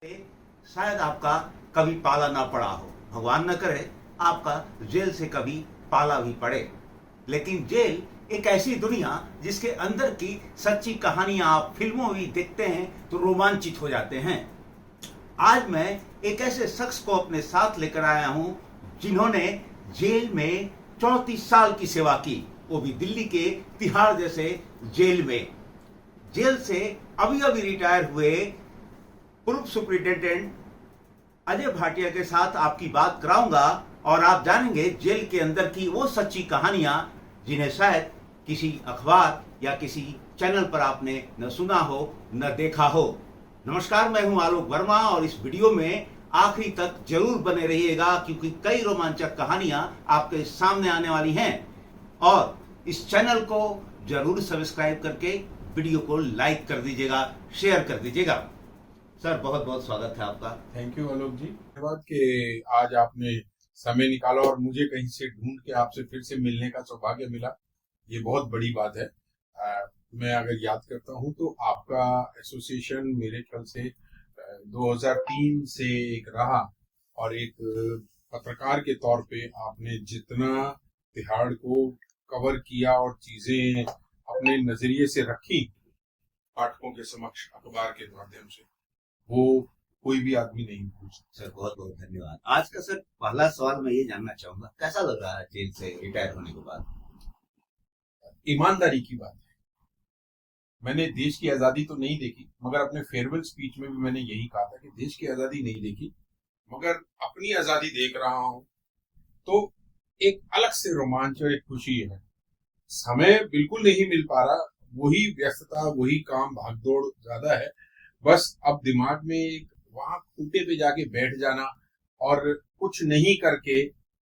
शायद आपका कभी पाला ना पड़ा हो, भगवान न करे आपका जेल से कभी पाला भी पड़े। लेकिन जेल एक ऐसी दुनिया जिसके अंदर की सच्ची कहानियां आप फिल्मों में देखते हैं तो रोमांचित हो जाते हैं। आज मैं एक ऐसे शख्स को अपने साथ लेकर आया हूं जिन्होंने जेल में 34 साल की सेवा की, वो भी दिल्ली के तिहाड़ जैसे जेल में। जेल से अभी अभी रिटायर हुए पूर्व सुप्रिंटेंडेंट अजय भाटिया के साथ आपकी बात कराऊंगा और आप जानेंगे जेल के अंदर की वो सच्ची कहानियां जिन्हें शायद किसी अखबार या किसी चैनल पर आपने न सुना हो न देखा हो। नमस्कार, मैं हूं आलोक वर्मा और इस वीडियो में आखिरी तक जरूर बने रहिएगा क्योंकि कई रोमांचक कहानियां आपके सामने आने वाली हैं। और इस चैनल को जरूर सब्सक्राइब करके वीडियो को लाइक कर दीजिएगा, शेयर कर दीजिएगा। सर, बहुत बहुत स्वागत है आपका। थैंक यू आलोक जी। धन्यवाद कि आज आपने समय निकाला और मुझे कहीं से ढूंढ के आपसे फिर से मिलने का सौभाग्य मिला। ये बहुत बड़ी बात है। मैं अगर याद करता हूं तो आपका एसोसिएशन मेरे ख्याल से 2003 से एक रहा और एक पत्रकार के तौर पे आपने जितना तिहाड़ को कवर किया और चीजें अपने नजरिए से रखी पाठकों के समक्ष अखबार के माध्यम से, वो कोई भी आदमी नहीं पूछ सकता। सर, बहुत बहुत धन्यवाद। आज का सर पहला सवाल मैं ये जानना चाहूंगा, कैसा लग रहा है जेल से रिटायर होने के बाद? ईमानदारी की बात है। मैंने देश की आजादी तो नहीं देखी, मगर अपने फेयरवेल स्पीच में भी मैंने यही कहा था कि देश की आजादी नहीं देखी, मगर अपनी आजादी देख रहा हूं तो एक अलग से रोमांच और एक खुशी है। समय बिल्कुल नहीं मिल पा रहा, वही व्यस्तता, वही काम, भागदौड़ ज्यादा है। बस अब दिमाग में एक वहां खूंटे पे जाके बैठ जाना और कुछ नहीं करके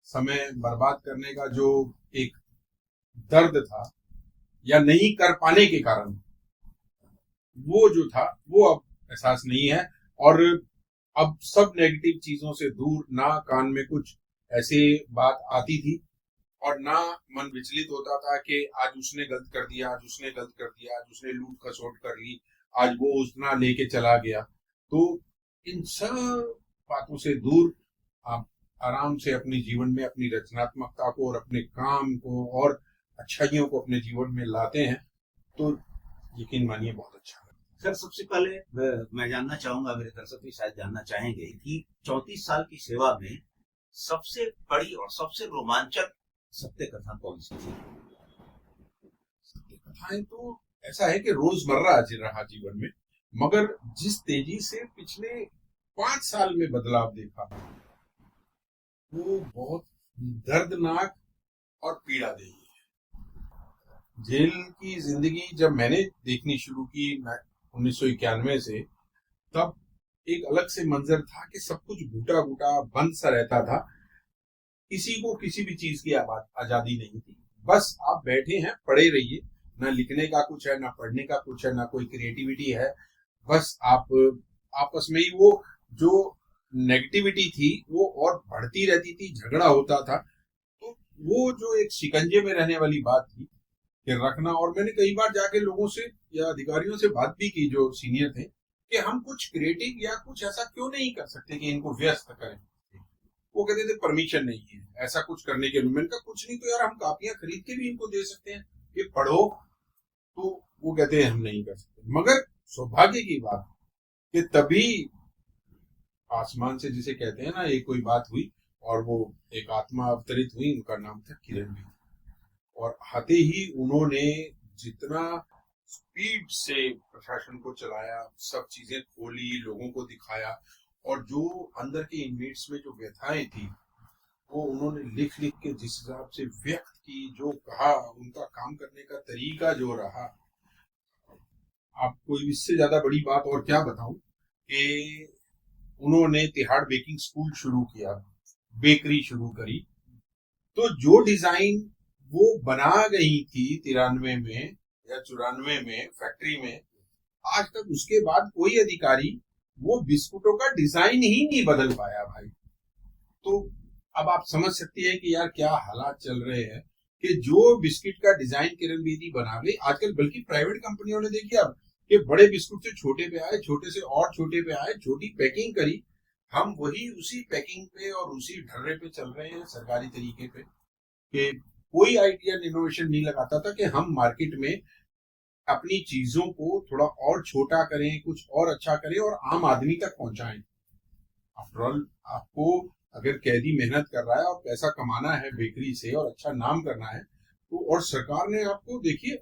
समय बर्बाद करने का जो एक दर्द था या नहीं कर पाने के कारण, वो जो था वो अब एहसास नहीं है। और अब सब नेगेटिव चीजों से दूर, ना कान में कुछ ऐसे बात आती थी और ना मन विचलित होता था कि आज उसने गलत कर दिया, आज उसने गलत कर दिया, आज उसने लूट खसोट कर ली, आज वो उतना लेके चला गया। तो इन सब बातों से दूर आप आराम से अपने जीवन में अपनी रचनात्मकता को और अपने काम को और अच्छाइयों को अपने जीवन में लाते हैं तो यकीन मानिए बहुत अच्छा है। सर, सबसे पहले मैं जानना चाहूंगा, मेरे दर्शक भी शायद जानना चाहेंगे कि 34 साल की सेवा में सबसे बड़ी और सबसे रोमांचक सत्य कथा कौन सी थी? सत्य कथाएं तो ऐसा है कि रोजमर्रा रहा जीवन में, मगर जिस तेजी से पिछले 5 साल में बदलाव देखा वो बहुत दर्दनाक और पीड़ादेही है। जेल की जिंदगी जब मैंने देखनी शुरू की 1991 से, तब एक अलग से मंजर था कि सब कुछ घुटा घुटा बंद सा रहता था। किसी को किसी भी चीज की आजादी नहीं थी। बस आप बैठे हैं, पढ़े रहिए, ना लिखने का कुछ है, ना पढ़ने का कुछ है, ना कोई क्रिएटिविटी है। बस आप आपस में ही वो जो नेगेटिविटी थी वो और बढ़ती रहती थी, झगड़ा होता था। तो वो जो एक शिकंजे में रहने वाली बात थी कि रखना, और मैंने कई बार जाके लोगों से या अधिकारियों से बात भी की जो सीनियर थे कि हम कुछ क्रिएटिव या कुछ ऐसा क्यों नहीं कर सकते कि इनको व्यस्त करें। वो कहते थे परमिशन नहीं है ऐसा कुछ करने के लिए। मैंने कहा कुछ नहीं तो यार हम कापियां खरीद के भी इनको दे सकते हैं, ये पढ़ो। तो वो कहते हैं हम नहीं कर सकते। मगर सौभाग्य की बात कि तभी आसमान से जिसे कहते हैं ना, एक कोई बात हुई और वो एक आत्मा अवतरित हुई, उनका नाम था किरण बेदी। और आते ही उन्होंने जितना स्पीड से प्रशासन को चलाया, सब चीजें खोली, लोगों को दिखाया, और जो अंदर के इनमेट्स में जो व्यथाएं थी वो उन्होंने लिख लिख के जिस हिसाब से व्यक्त की, जो कहा, उनका काम करने का तरीका जो रहा, आपको इससे ज्यादा बड़ी बात और क्या बताऊं कि उन्होंने तिहाड़ बेकिंग स्कूल शुरू किया, बेकरी शुरू करी। तो जो डिजाइन वो बना गई थी 93 में या 94 में फैक्ट्री में, आज तक उसके बाद कोई अधिकारी वो बिस्कुटों का डिजाइन ही नहीं बदल पाया भाई। तो अब आप समझ सकती है कि यार क्या हालात चल रहे हैं कि जो बिस्किट का डिजाइन किरण बेदी बना गई आजकल, बल्कि प्राइवेट कंपनियों ने देखिए अब कि बड़े बिस्कुट से छोटे पे आए, छोटे से और छोटे पे आए, छोटी पैकिंग करी, हम वही उसी पैकिंग पे और उसी ढर्रे पे चल रहे हैं सरकारी तरीके पे, कि कोई आइडिया इनोवेशन नहीं लगाता था कि हम मार्केट में अपनी चीजों को थोड़ा और छोटा करें, कुछ और अच्छा करें और आम आदमी तक पहुंचाएं। आफ्टर ऑल आपको अगर कैदी मेहनत कर रहा है और पैसा कमाना है बेकरी से और अच्छा नाम करना है, तो और सरकार ने आपको देखिए,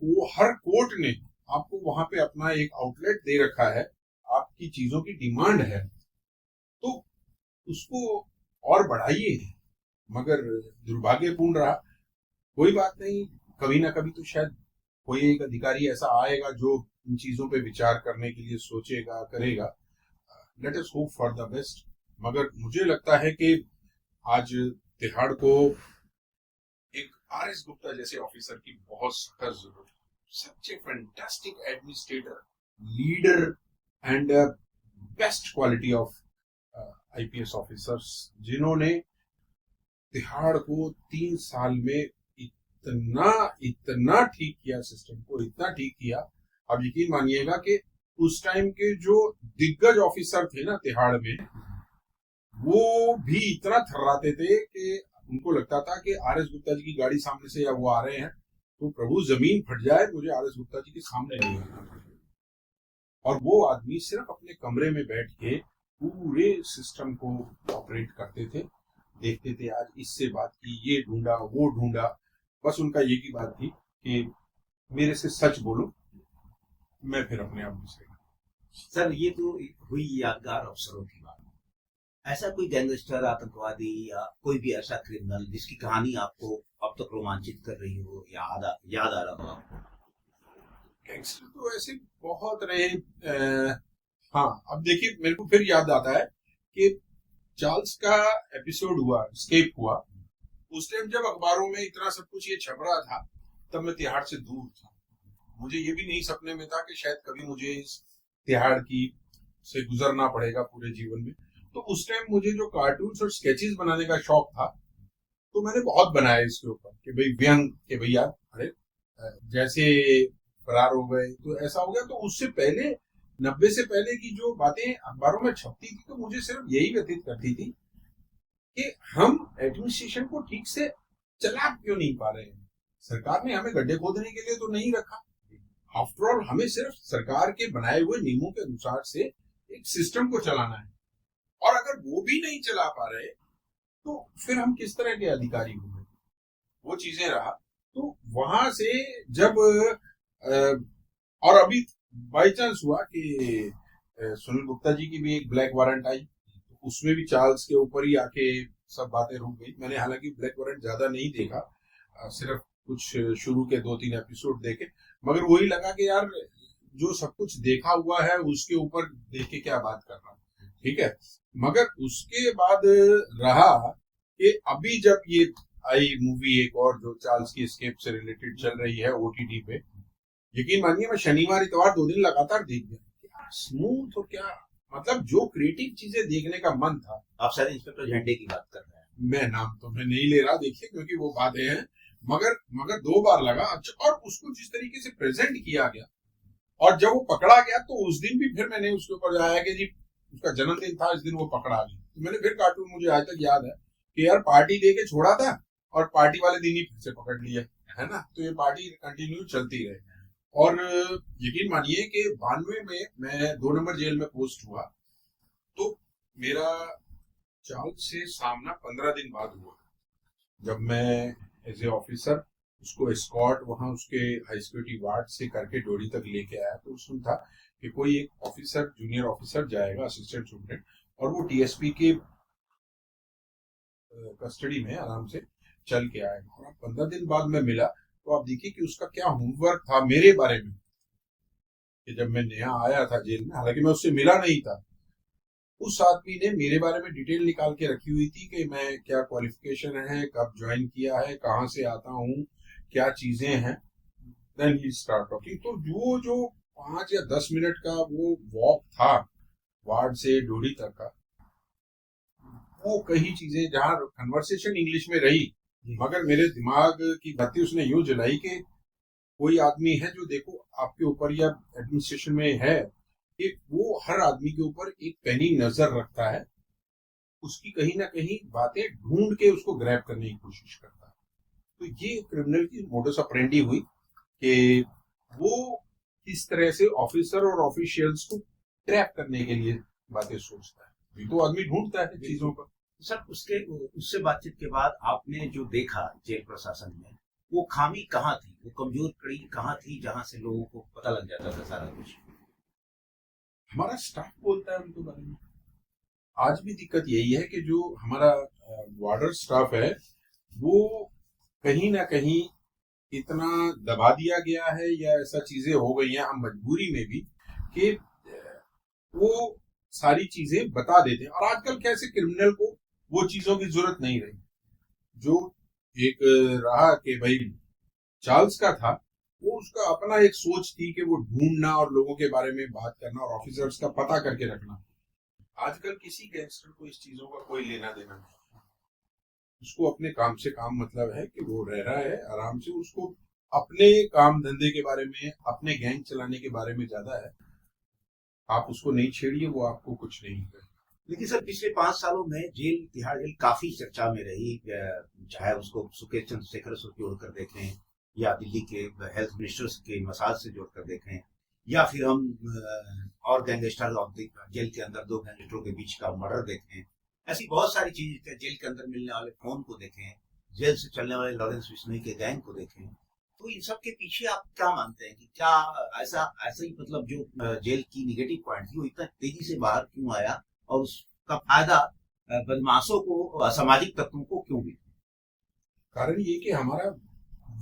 वो हर कोर्ट ने आपको वहां पे अपना एक आउटलेट दे रखा है, आपकी चीजों की डिमांड है, तो उसको और बढ़ाइए। मगर दुर्भाग्यपूर्ण रहा, कोई बात नहीं, कभी ना कभी तो शायद कोई एक अधिकारी ऐसा आएगा जो इन चीजों पे विचार करने के लिए सोचेगा, करेगा। Let us hope for the best. मगर मुझे लगता है कि आज तिहाड़ को एक आर.एस. गुप्ता जैसे ऑफिसर की बहुत सख्त जरूरत है। Such a fantastic administrator, leader and best quality of IPS officers, जिन्होंने तिहाड़ को 3 साल में इतना इतना ठीक किया, सिस्टम को इतना ठीक किया। अब यकीन मानिएगा कि उस टाइम के जो दिग्गज ऑफिसर थे ना तिहाड़ में, वो भी इतना थर्राते थे कि उनको लगता था कि आर.एस. गुप्ता जी की गाड़ी सामने से या वो आ रहे हैं तो प्रभु जमीन फट जाए, मुझे आर.एस. गुप्ता जी के सामने नहीं आना। और वो आदमी सिर्फ अपने कमरे में बैठ के पूरे सिस्टम को ऑपरेट करते थे, देखते थे, आज इससे बात की, ये ढूंढा, वो ढूंढा। बस उनका एक ही बात थी कि मेरे से सच बोलो, मैं फिर अपने आप से। सर ये तो हुई यादगार अवसरों की बात। ऐसा कोई गैंगस्टर, आतंकवादी या कोई भी ऐसा क्रिमिनल जिसकी कहानी आपको अब तक रोमांचित कर रही हो, याद आ रहा हो आपको? गैंगस्टर तो ऐसे बहुत रहे। हाँ, अब देखिए, मेरे को फिर याद आता है कि चार्ल्स का एपिसोड हुआ, स्केप हुआ, उस टाइम जब अखबारों में इतना सब कुछ ये छप रहा था, तब मैं तिहाड़ से दूर था। मुझे ये भी नहीं सपने में था कि शायद कभी मुझे इस तिहाड़ की से गुजरना पड़ेगा पूरे जीवन में। तो उस टाइम मुझे जो कार्टून्स और स्केचेस बनाने का शौक था, तो मैंने बहुत बनाया इसके ऊपर कि भाई व्यंग, कि भैया अरे जैसे फरार हो गए तो ऐसा हो गया। तो उससे पहले 90 से पहले की जो बातें अखबारों में छपती थी, तो मुझे सिर्फ यही व्यतीत करती थी कि हम एडमिनिस्ट्रेशन को ठीक से चला क्यों नहीं पा रहे हैं। सरकार ने हमें गड्ढे खोदने के लिए तो नहीं रखा, आफ्टर ऑल हमें सिर्फ सरकार के बनाए हुए नियमों के अनुसार से एक सिस्टम को चलाना है, और अगर वो भी नहीं चला पा रहे तो फिर हम किस तरह के अधिकारी होंगे, वो चीजें रहा। तो वहां से जब और अभी बाई चांस हुआ कि सुनील गुप्ता जी की भी एक ब्लैक वारंट आई, उसमें भी चार्ल्स के ऊपर ही आके सब बातें रुक गई। मैंने हालांकि ब्लैक वारंट ज्यादा नहीं देखा, सिर्फ कुछ शुरू के 2-3 एपिसोड देखे, मगर वही लगा कि यार जो सब कुछ देखा हुआ है उसके ऊपर देख के क्या बात कर रहा, ठीक है। मगर उसके बाद रहा कि अभी जब ये आई मूवी एक और जो चार्ल्स की एस्केप से रिलेटेड चल रही है ओटीटी पे, यकीन मानिए मैं शनिवार इतवार 2 दिन लगातार देख गया। क्या स्मूथ और क्या, मतलब जो क्रिएटिव चीजें देखने का मन था। आप सर इंस्पेक्टर झंडे की बात कर रहे हैं? मैं नाम तो मैं नहीं ले रहा, देखिए, क्योंकि वो बातें हैं, मगर 2 बार लगा। अच्छा, और उसको जिस तरीके से प्रेजेंट किया गया, और जब वो पकड़ा गया तो उस दिन भी फिर मैंने उसके ऊपर आया कि जी उसका जन्मदिन था, इस दिन वो पकड़ा गया। तो मैंने फिर कार्टून, मुझे आज तक याद है कि यार पार्टी दे के छोड़ा था और पार्टी वाले दिन ही फिर से पकड़ लिया, है ना। तो ये पार्टी कंटिन्यू चलती रहे। और यकीन मानिए कि 92 में मैं 2 नंबर जेल में पोस्ट हुआ, तो मेरा चार्ल्स से सामना 15 दिन बाद हुआ, जब मैं एज ए ऑफिसर उसको एस्कॉर्ट वहां उसके हाई सिक्योरिटी वार्ड से करके डोरी तक लेके आया। तो उसमें था कि कोई एक ऑफिसर, जूनियर ऑफिसर जाएगा, असिस्टेंट सुपरिटेंडेंट, और वो टीएसपी के कस्टडी में आराम से चल के आएगा। और 15 दिन बाद मैं मिला, तो आप देखिए कि उसका क्या होमवर्क था मेरे बारे में, कि जब मैं नया आया था जेल में, हालांकि मैं उससे मिला नहीं था, उस आदमी ने मेरे बारे में डिटेल निकाल के रखी हुई थी कि मैं क्या क्वालिफिकेशन है, कब ज्वाइन किया है, कहाँ से आता हूँ, क्या चीजें हैं। Then he start talking. तो जो 5 या 10 मिनट का वो वॉक था वार्ड से डोरी तक का, वो कई चीजें जहाँ कन्वर्सेशन इंग्लिश में रही, मगर मेरे दिमाग की बत्ती उसने यूं जलाई कि कोई आदमी है जो देखो आपके ऊपर या एडमिनिस्ट्रेशन में है कि वो हर आदमी के ऊपर एक पैनी नजर रखता है, उसकी कहीं ना कहीं बातें ढूंढ के उसको ग्रैब करने की कोशिश करता है। तो ये क्रिमिनल की मोडस ऑपरेंडी हुई कि वो किस तरह से ऑफिसर और ऑफिशियल्स को ट्रैप करने के लिए बातें सोचता है। ये तो आदमी ढूंढता है चीजों पर। सर उससे बातचीत के बाद आपने जो देखा जेल प्रशासन में, वो खामी कहाँ थी, वो कमजोर कड़ी कहाँ थी जहां से लोगों को पता लग जाता था सारा कुछ? हमारा स्टाफ बोलता है उनके बारे में। आज भी दिक्कत यही है कि जो हमारा वार्डर स्टाफ है वो कहीं ना कहीं इतना दबा दिया गया है या ऐसा चीजें हो गई हैं, हम मजबूरी में भी, कि वो सारी चीजें बता देते हैं। और आजकल कैसे क्रिमिनल को वो चीजों की जरूरत नहीं रही। जो एक रहा कि भाई चार्ल्स का था, वो उसका अपना एक सोच थी कि वो ढूंढना और लोगों के बारे में बात करना और ऑफिसर्स का पता करके रखना। आजकल किसी गैंगस्टर को इस चीजों का कोई लेना देना नहीं। उसको अपने काम से काम मतलब है कि वो रह रहा है आराम से, उसको अपने काम धंधे के बारे में, अपने गैंग चलाने के बारे में ज्यादा है। आप उसको नहीं छेड़िए, वो आपको कुछ नहीं करे। लेकिन सर पिछले 5 सालों में जेल, तिहाड़ जेल काफी चर्चा में रही, चाहे उसको सुकेश चंद्रशेखर से जोड़कर देखें या दिल्ली के हेल्थ मिनिस्टर्स के मसाज से जोड़कर देखें, या फिर हम और गैंगस्टर जेल के अंदर 2 गैंगस्टरों के बीच का मर्डर देखें। ऐसी बहुत सारी चीजें, जेल के अंदर मिलने वाले फोन को देखें, जेल से चलने वाले लॉरेंस बिश्नोई के गैंग को देखें। तो इन सब के पीछे आप क्या मानते हैं कि क्या ऐसा ही मतलब जो जेल की निगेटिव पॉइंट थी वो इतना तेजी से बाहर क्यों आया, और उसका फायदा बदमाशों को, असामाजिक तत्वों को क्यों मिला? कारण ये कि हमारा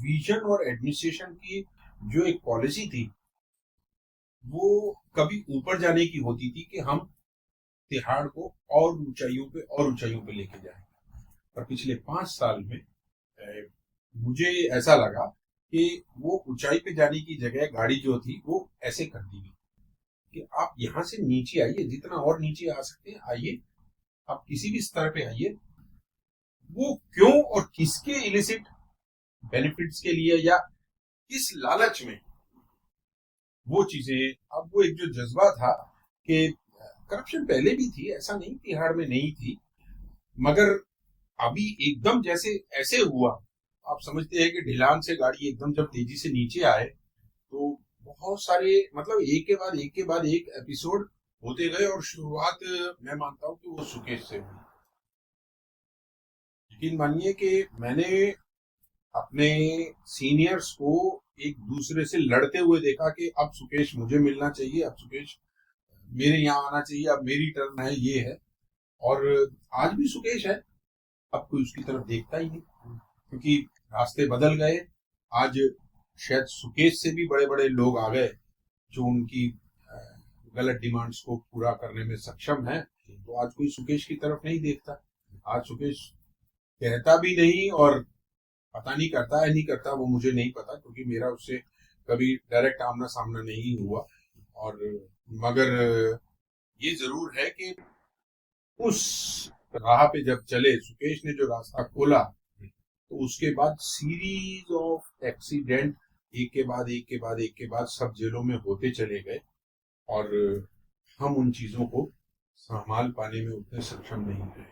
विजन और एडमिनिस्ट्रेशन की जो एक पॉलिसी थी वो कभी ऊपर जाने की होती थी कि हम तिहाड़ को और ऊंचाइयों पे लेके जाएं। और पिछले 5 साल में मुझे ऐसा लगा कि वो ऊंचाई पे जाने की जगह गाड़ी जो थी वो ऐसे कर दी गई कि आप यहां से नीचे आइए, जितना और नीचे आ सकते हैं आइए, आप किसी भी स्तर पे आइए। वो क्यों और किसके इलिसिट बेनिफिट्स के लिए या किस लालच में, वो चीजें, अब वो एक जो जज्बा था कि करप्शन पहले भी थी, ऐसा नहीं तिहाड़ में नहीं थी, मगर अभी एकदम जैसे ऐसे हुआ। आप समझते हैं कि ढिलान से गाड़ी एकदम जब तेजी से नीचे आए तो बहुत सारे मतलब एक के बाद एक एपिसोड होते गए। और शुरुआत मैं मानता हूं कि वो सुकेश से हुई। यकीन मानिए कि मैंने अपने सीनियर्स को एक दूसरे से लड़ते हुए देखा कि अब सुकेश मुझे मिलना चाहिए, अब सुकेश मेरे यहाँ आना चाहिए, अब मेरी टर्न है, ये है। और आज भी सुकेश है, अब कोई उसकी तरफ देखता ही नहीं, क्योंकि रास्ते बदल गए। आज शायद सुकेश से भी बड़े बड़े लोग आ गए जो उनकी गलत डिमांड्स को पूरा करने में सक्षम है। तो आज कोई सुकेश की तरफ नहीं देखता। आज सुकेश कहता भी नहीं, और पता नहीं करता है नहीं करता वो मुझे नहीं पता, क्योंकि मेरा उससे कभी डायरेक्ट आमना सामना नहीं हुआ। और मगर ये जरूर है कि उस राह पे जब चले, सुकेश ने जो रास्ता खोला, तो उसके बाद सीरीज ऑफ एक्सीडेंट एक के बाद एक के बाद एक के बाद सब जेलों में होते चले गए, और हम उन चीजों को संभाल पाने में उतने सक्षम नहीं रहे।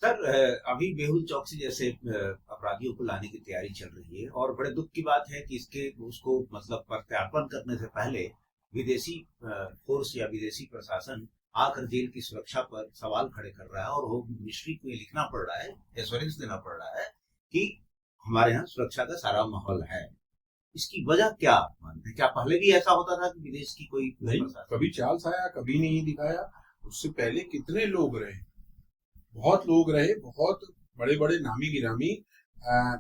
सर अभी मेहुल चौकसी जैसे अपराधियों को लाने की तैयारी चल रही है, और बड़े दुख की बात है कि उसको मतलब प्रत्यार्पण करने से पहले विदेशी फोर्स या विदेशी प्रशासन आकर जेल की सुरक्षा पर सवाल खड़े कर रहा है, और होम मिनिस्ट्री को ये लिखना पड़ रहा है, एश्योरेंस देना पड़ रहा है कि हमारे यहाँ सुरक्षा का सारा माहौल है। इसकी वजह क्या मानते हैं? क्या पहले भी ऐसा होता था कि विदेश की कोई नहीं, कभी चार्ल्स आया, कभी नहीं दिखाया। उससे पहले कितने लोग रहे, बहुत लोग रहे, बहुत बड़े बड़े नामी गिरामी।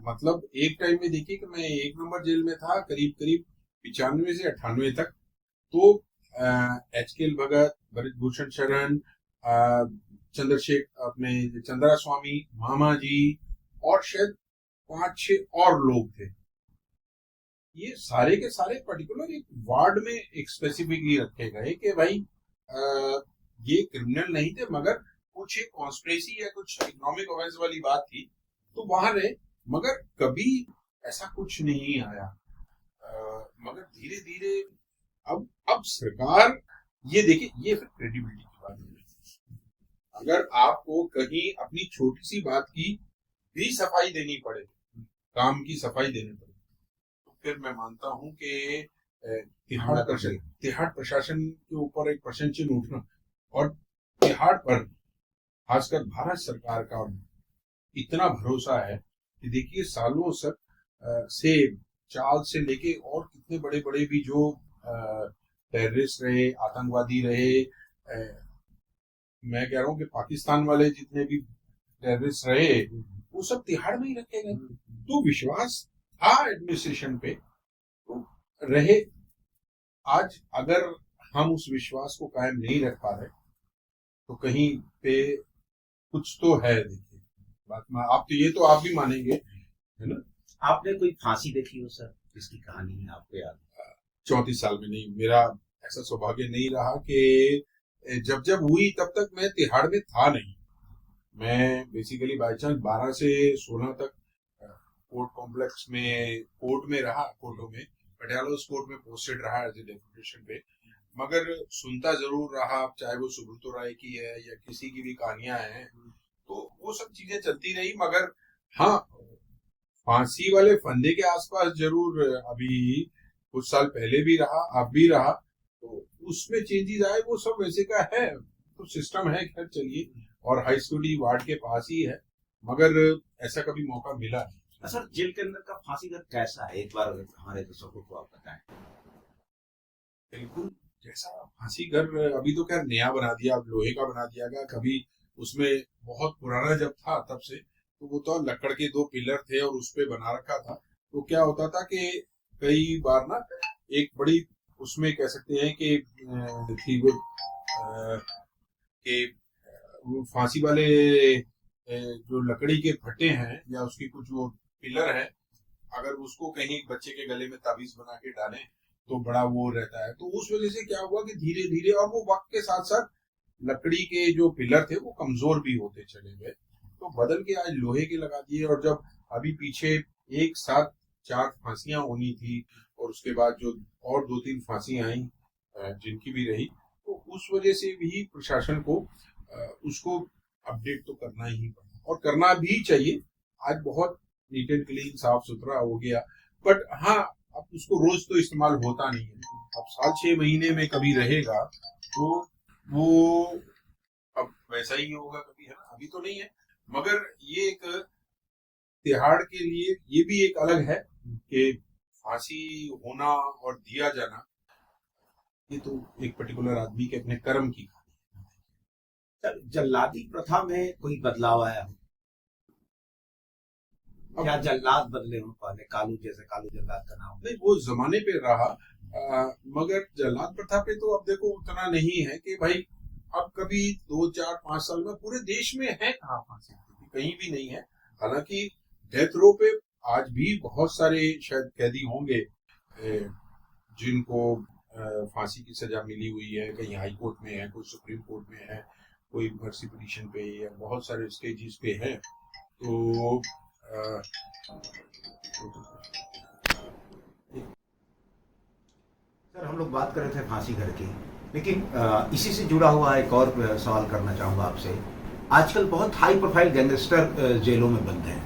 मतलब एक टाइम में देखिए कि मैं 1 नंबर जेल में था करीब करीब 95 से 98 तक। तो HKL भगत, भूषण शरण, चंद्रशेखर, अपने चंद्रा स्वामी, मामा जी, और शायद 5-6 और लोग थे। ये सारे के सारे पर्टिकुलर एक वार्ड में एक स्पेसिफिकली रखे गए कि भाई ये क्रिमिनल नहीं थे, मगर कुछ एक कॉन्स्पिरेसी या कुछ इकोनॉमिक ऑफेंस वाली बात थी, तो वहां रहे। मगर कभी ऐसा कुछ नहीं आया मगर धीरे धीरे अब सरकार, ये देखिए, ये फिर क्रेडिबिलिटी की बात है। अगर आपको कहीं अपनी छोटी सी बात की भी सफाई देनी पड़े, काम की सफाई देनी पड़े, तो फिर मैं मानता हूं कि तिहाड़ प्रशासन के ऊपर एक प्रश्न चिन्ह उठना, और तिहाड़ पर खासकर भारत सरकार का इतना भरोसा है कि देखिए सालों तक सेब, चाल से लेके और कितने बड़े बड़े भी जो टेररिस्ट रहे, आतंकवादी रहे, मैं कह रहा हूँ कि पाकिस्तान वाले जितने भी टेररिस्ट रहे, वो सब तिहाड़ में ही रखे गए। तो विश्वास था एडमिनिस्ट्रेशन पे, तो रहे। आज अगर हम उस विश्वास को कायम नहीं रख पा रहे तो कहीं पे कुछ तो है। देखिए बात में आप भी मानेंगे, है ना। आपने कोई फांसी देखी हो सर, जिसकी कहानी है आपको याद? 34 साल में नहीं, मेरा ऐसा सौभाग्य नहीं रहा कि जब जब हुई तब तक मैं तिहाड़ में था नहीं। मैं बेसिकली बाई चांस 12 से 16 तक कोर्ट कॉम्प्लेक्स में कोर्ट में रहा, कोर्टों में, पटियाला कोर्ट में पोस्टेड रहा एज ए डेपुटेशन पे। मगर सुनता जरूर रहा, चाहे वो सुब्रतो राय की है या किसी की भी कहानियां हैं, तो वो सब चीजें चलती रही। मगर हाँ, फांसी वाले फंदे के आसपास जरूर अभी कुछ साल पहले भी रहा, अब भी रहा, तो उसमें चेंजेस आए, वो सब वैसे का है, तो सिस्टम है। खैर चलिए, और हाई सिक्योरिटी वार्ड के पास ही है, मगर ऐसा कभी मौका मिला नहीं। सर जेल के अंदर का फांसी घर कैसा है, एक बार हमारे दर्शकों को आप बताएं। बिल्कुल जैसा फांसी घर, अभी तो क्या नया बना दिया, अब लोहे का बना दिया गया। कभी उसमें बहुत पुराना जब था तब से, तो वो तो लकड़ के 2 पिलर थे और उस पे बना रखा था। तो क्या होता था कि कई बार ना एक बड़ी, उसमें कह सकते हैं कि थी वो कि वो फांसी वाले जो लकड़ी के फट्टे हैं या उसकी कुछ वो पिलर है, अगर उसको कहीं बच्चे के गले में ताबीज बना के डालें तो बड़ा वो रहता है। तो उस वजह से क्या हुआ कि धीरे धीरे, और वो वक्त के साथ साथ लकड़ी के जो पिलर थे वो कमजोर भी होते चले गए, तो बदल के आज लोहे के लगा दिए। और जब अभी पीछे एक साथ 4 फांसियां होनी थी, और उसके बाद जो और 2-3 फांसियां आई जिनकी भी रही, तो उस वजह से भी प्रशासन को उसको अपडेट तो करना ही पड़ा, और करना भी चाहिए। आज बहुत नीट एंड क्लीन, साफ सुथरा हो गया। बट हाँ, अब उसको रोज तो इस्तेमाल होता नहीं है। अब साल 6 महीने में कभी रहेगा तो वो अब वैसा ही होगा कभी, है ना। अभी तो नहीं है, मगर ये एक तिहाड़ के लिए ये भी एक अलग है कि फांसी होना और दिया जाना, ये तो एक पर्टिकुलर आदमी के अपने कर्म की। जल्लादी प्रथा में कोई बदलाव आया हो, या जल्लाद बदले हो? पहले कालू, जैसे कालू जल्लाद का नाम नहीं, वो जमाने पे रहा, मगर जल्लाद प्रथा पे तो अब देखो उतना नहीं है कि भाई अब कभी 2-4-5 साल में पूरे देश में है कहाँ फांसी, कहीं भी नहीं है। हालांकि डेथ रो पे आज भी बहुत सारे शायद कैदी होंगे जिनको फांसी की सजा मिली हुई है, कहीं हाई कोर्ट में है, कोई सुप्रीम कोर्ट में है, कोई मर्सी पिटीशन पे, या बहुत सारे स्टेजेस पे है। तो सर हम लोग बात कर रहे थे फांसी घर की, लेकिन इसी से जुड़ा हुआ एक और सवाल करना चाहूँगा आपसे। आजकल बहुत हाई प्रोफाइल गैंगस्टर जेलों में बंद हैं,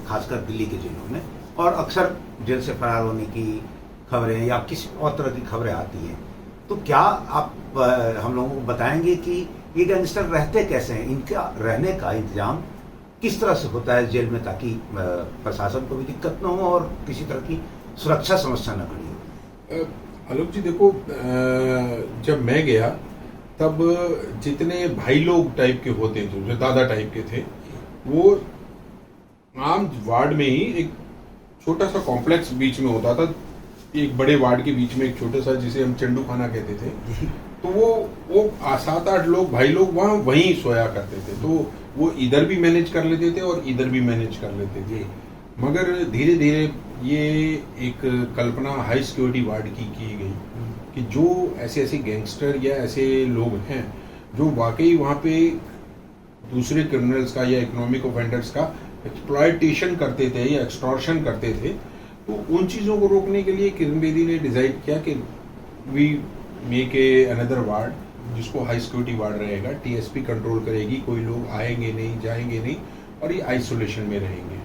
खासकर दिल्ली के जेलों में, और अक्सर जेल से फरार होने की खबरें या किसी और तरह की खबरें आती हैं। तो क्या आप हम लोगों को बताएंगे कि ये गैंगस्टर रहते कैसे हैं, इनका रहने का इंतजाम किस तरह से होता है जेल में, ताकि प्रशासन को भी दिक्कत न हो और किसी तरह की सुरक्षा समस्या न खड़ी हो? आलोक जी देखो, जब मैं गया तब जितने भाई लोग टाइप के होते थे, जो दादा टाइप के थे, वो आम वार्ड में ही एक छोटा सा कॉम्प्लेक्स बीच में होता था। एक बड़े वार्ड के बीच में एक छोटा सा, जिसे हम चंडू खाना कहते थे, तो वो 7-8 लोग, भाई लोग वहीं सोया करते थे। तो वो इधर भी मैनेज कर लेते थे और इधर भी मैनेज कर लेते थे। मगर धीरे धीरे ये एक कल्पना हाई सिक्योरिटी वार्ड की गई कि जो ऐसे ऐसे गैंगस्टर या ऐसे लोग हैं जो वाकई वहाँ पे दूसरे क्रिमिनल्स का या इकोनॉमिक ऑफेंडर्स का एक्सप्लॉयटेशन करते थे या एक्सटॉर्शन करते थे, तो उन चीज़ों को रोकने के लिए किरण बेदी ने डिसाइड किया कि we make a another ward जिसको हाई सिक्योरिटी वार्ड रहेगा, टीएसपी कंट्रोल करेगी, कोई लोग आएंगे नहीं जाएंगे नहीं और ये आइसोलेशन में रहेंगे।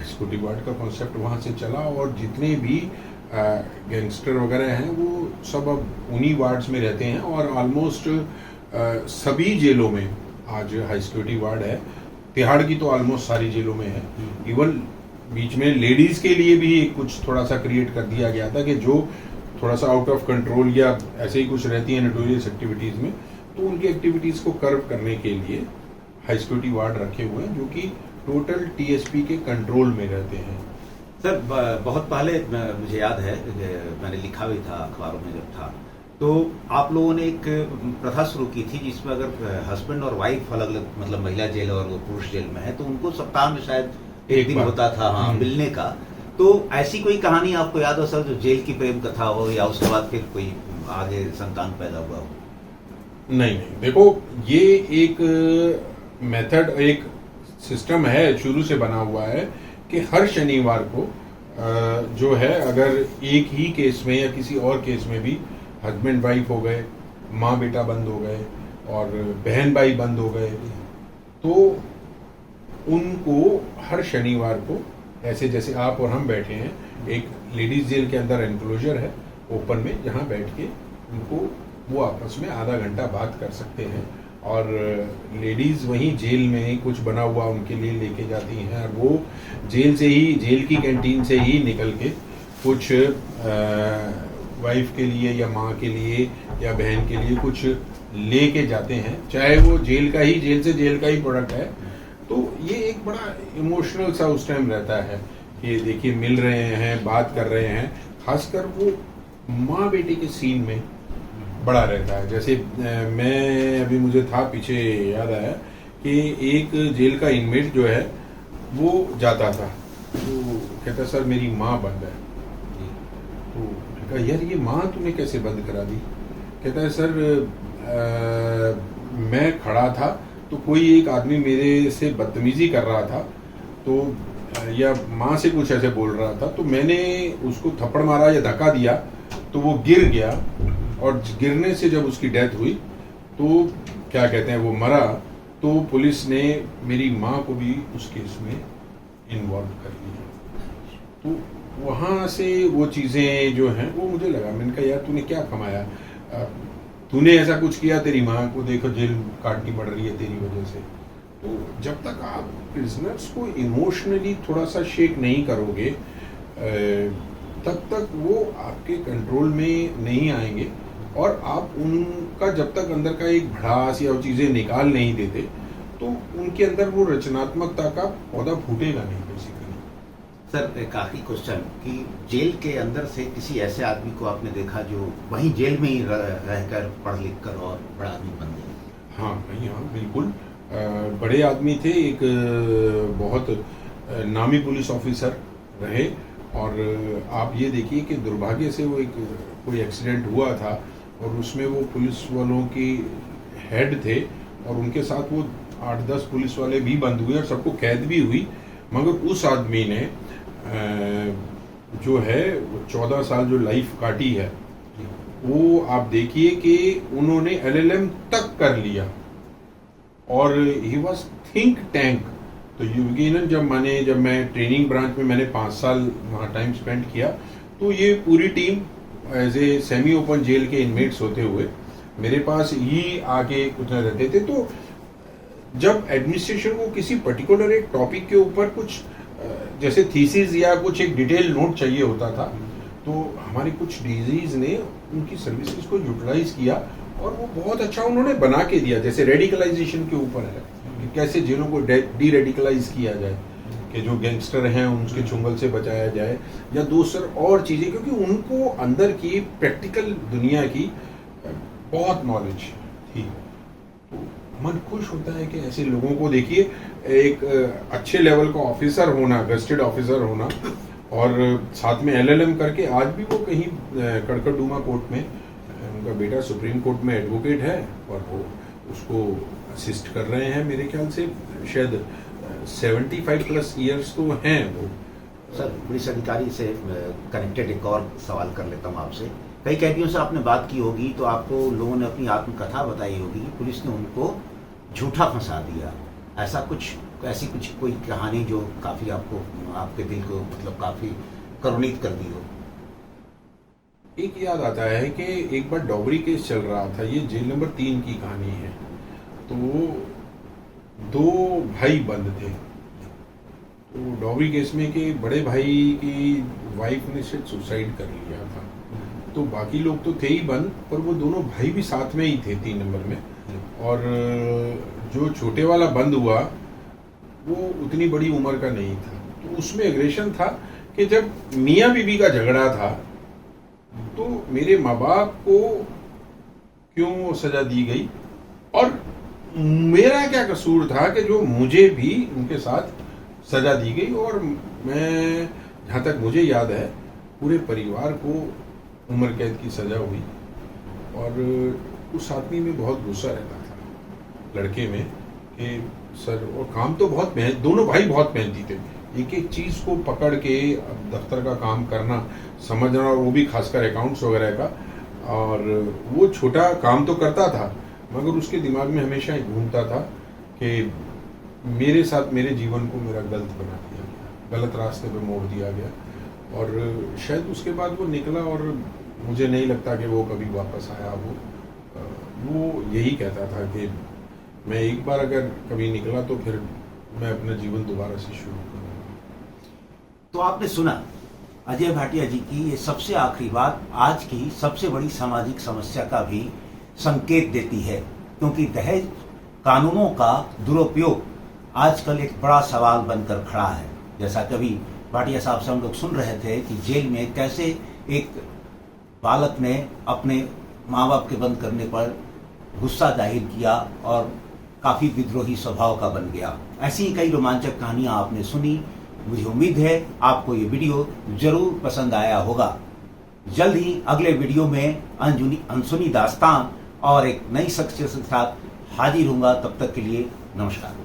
सिक्योरिटी वार्ड का कॉन्सेप्ट वहाँ से चला और जितने भी गैंगस्टर वगैरह हैं वो सब अब उन्हीं वार्ड्स में रहते हैं और ऑलमोस्ट सभी जेलों में आज हाई सिक्योरिटी वार्ड है। तिहाड़ की तो ऑलमोस्ट सारी जेलों में है। इवन बीच में लेडीज के लिए भी कुछ थोड़ा सा क्रिएट कर दिया गया था कि जो थोड़ा सा आउट ऑफ कंट्रोल या ऐसे ही कुछ रहती है नोटोरियस एक्टिविटीज में, तो उनकी एक्टिविटीज को कर्व करने के लिए हाई सिक्योरिटी वार्ड रखे हुए हैं जो कि टोटल टीएसपी के कंट्रोल में रहते हैं। सर बहुत पहले मुझे याद है, मैंने लिखा भी था अखबारों में जब था, तो आप लोगों ने एक प्रथा शुरू की थी जिसमें अगर हस्बैंड और वाइफ अलग अलग, मतलब महिला जेल और वो पुरुष जेल में है, तो उनको सप्ताह में शायद एक दिन होता था हाँ मिलने का। तो ऐसी कोई कहानी आपको याद हो सर जो जेल की प्रेम कथा हो या उसके बाद फिर कोई आगे संतान पैदा हुआ हो? नहीं, देखो ये एक मेथड, एक सिस्टम है, शुरू से बना हुआ है कि हर शनिवार को जो है अगर एक ही केस में या किसी और केस में भी हस्बैंड वाइफ हो गए, माँ बेटा बंद हो गए और बहन भाई बंद हो गए, तो उनको हर शनिवार को ऐसे जैसे आप और हम बैठे हैं, एक लेडीज जेल के अंदर एनक्लोजर है ओपन में, जहाँ बैठ के उनको वो आपस में आधा घंटा बात कर सकते हैं और लेडीज वहीं जेल में कुछ बना हुआ उनके लिए लेके जाती हैं और वो जेल से ही, जेल की कैंटीन से ही निकल के कुछ वाइफ के लिए या माँ के लिए या बहन के लिए कुछ लेके जाते हैं, चाहे वो जेल से जेल का ही प्रोडक्ट है। तो ये एक बड़ा इमोशनल सा उस टाइम रहता है कि देखिए मिल रहे हैं, बात कर रहे हैं, खासकर वो माँ बेटे के सीन में बड़ा रहता है। जैसे मैं अभी मुझे था पीछे याद आया कि एक जेल का इनमेट जो है वो जाता था, तो कहता सर मेरी माँ बंद है। तो कहा यार ये माँ तूने कैसे बंद करा दी? कहता है सर मैं खड़ा था तो कोई एक आदमी मेरे से बदतमीजी कर रहा था, तो या माँ से कुछ ऐसे बोल रहा था, तो मैंने उसको थप्पड़ मारा या धक्का दिया तो वो गिर गया और गिरने से जब उसकी डेथ हुई तो क्या कहते हैं वो मरा, तो पुलिस ने मेरी माँ को भी उस केस में इन्वॉल्व कर लिया। तो वहाँ से वो चीज़ें जो हैं वो मुझे लगा, मैंने कहा यार तूने क्या कमाया, तूने ऐसा कुछ किया, तेरी माँ को देखो जेल काटनी पड़ रही है तेरी वजह से। तो जब तक आप प्रिजनर्स को इमोशनली थोड़ा सा शेक नहीं करोगे तब तक वो आपके कंट्रोल में नहीं आएंगे और आप उनका जब तक अंदर का एक भड़ास या वो चीज़ें निकाल नहीं देते तो उनके अंदर वो रचनात्मकता का पौधा फूटेगा नहीं बेसिकली। सर एक आखिरी क्वेश्चन कि जेल के अंदर से किसी ऐसे आदमी को आपने देखा जो वहीं जेल में ही रहकर पढ़ लिख कर और बड़ा आदमी बन गया? हाँ बिल्कुल बड़े आदमी थे, एक बहुत नामी पुलिस ऑफिसर रहे और आप ये देखिए कि दुर्भाग्य से वो एक कोई एक्सीडेंट हुआ था और उसमें वो पुलिस वालों की हेड थे और उनके साथ वो 8-10 पुलिस वाले भी बंद हुए और सबको कैद भी हुई, मगर उस आदमी ने जो है 14 साल जो लाइफ काटी है वो आप देखिए कि उन्होंने एलएलएम तक कर लिया और ही वाज थिंक टैंक। तो यकीनन जब मैं ट्रेनिंग ब्रांच में मैंने 5 साल वहाँ टाइम स्पेंड किया तो ये पूरी team as a semi open jail के इनमेट्स होते हुए मेरे पास ही आके कुछ न रहते थे। तो जब एडमिनिस्ट्रेशन को किसी पर्टिकुलर एक टॉपिक के ऊपर कुछ जैसे थीसिस या कुछ एक डिटेल नोट चाहिए होता था तो हमारे कुछ डीजीज ने उनकी सर्विसेज को यूटिलाइज किया और वो बहुत अच्छा उन्होंने बना के दिया। जैसे रेडिकलाइजेशन के ऊपर है कि कैसे जेलों को डी रेडिकलाइज किया जाए, कि जो गैंगस्टर हैं उनके चुंगल से बचाया जाए या दूसर और चीज़ें, क्योंकि उनको अंदर की प्रैक्टिकल दुनिया की बहुत नॉलेज थी। तो मन खुश होता है कि ऐसे लोगों को देखिए, एक अच्छे लेवल का ऑफिसर होना, गस्टेड ऑफिसर होना और साथ में एलएलएम करके आज भी वो कहीं कड़कड़डूमा कोर्ट में, उनका बेटा सुप्रीम कोर्ट में एडवोकेट है और वो उसको असिस्ट कर रहे हैं। मेरे ख्याल से शायद 75+ ईयर्स तो हैं वो सर, पुलिस अधिकारी से कनेक्टेड एक और सवाल कर लेता हूँ आपसे। कई कैदियों से आपने बात की होगी तो आपको लोगों ने अपनी आत्मकथा बताई होगी कि पुलिस ने उनको झूठा फंसा दिया। ऐसी कुछ कोई कहानी जो काफ़ी आपको, आपके दिल को मतलब काफ़ी करुणित कर दी हो? एक याद आता है कि एक बार डॉबरी केस चल रहा था, ये जेल नंबर 3 की कहानी है। तो 2 भाई बंद थे। तो डॉबरी केस में कि बड़े भाई की वाइफ ने शायद सुसाइड कर लिया था, तो बाकी लोग तो थे ही बंद, पर वो दोनों भाई भी साथ में ही थे 3 नंबर में। और जो छोटे वाला बंद हुआ वो उतनी बड़ी उम्र का नहीं था। तो उसमें एग्रेशन था कि जब मियाँ बीवी का झगड़ा था तो मेरे माँ बाप को क्यों सजा दी गई और मेरा क्या कसूर था कि जो मुझे भी उनके साथ सजा दी गई। और मैं, जहाँ तक मुझे याद है, पूरे परिवार को उम्र कैद की सजा हुई। और उस आदमी में बहुत गुस्सा रहता था, लड़के में, कि सर, और काम तो बहुत दोनों भाई बहुत मेहनती थे, एक एक चीज को पकड़ के दफ्तर का काम करना, समझना, और वो भी खासकर अकाउंट्स वगैरह का। और वो छोटा काम तो करता था, मगर उसके दिमाग में हमेशा घूमता था कि मेरे साथ मेरे जीवन को मेरा गलत बना दिया गया, गलत रास्ते पे मोड़ दिया गया। और शायद उसके बाद वो निकला और मुझे नहीं लगता कि वो कभी वापस आया। वो यही कहता था कि मैं एक बार अगर कभी निकला तो फिर मैं अपना जीवन दोबारा से शुरू करूँगा। तो आपने सुना अजय भाटिया जी की ये सबसे आखिरी बात आज की सबसे बड़ी सामाजिक समस्या का भी संकेत देती है, क्योंकि दहेज कानूनों का दुरुपयोग आजकल एक बड़ा सवाल बनकर खड़ा है। जैसा कभी भाटिया साहब से हम लोग सुन रहे थे कि जेल में कैसे एक बालक ने अपने माँ बाप के बंद करने पर गुस्सा जाहिर किया और काफ़ी विद्रोही स्वभाव का बन गया। ऐसी ही कई रोमांचक कहानियाँ आपने सुनी। मुझे उम्मीद है आपको ये वीडियो जरूर पसंद आया होगा। जल्द ही अगले वीडियो में अनसुनी दास्तान और एक नई शख्सियत के साथ हाजिर होऊंगा। तब तक के लिए नमस्कार।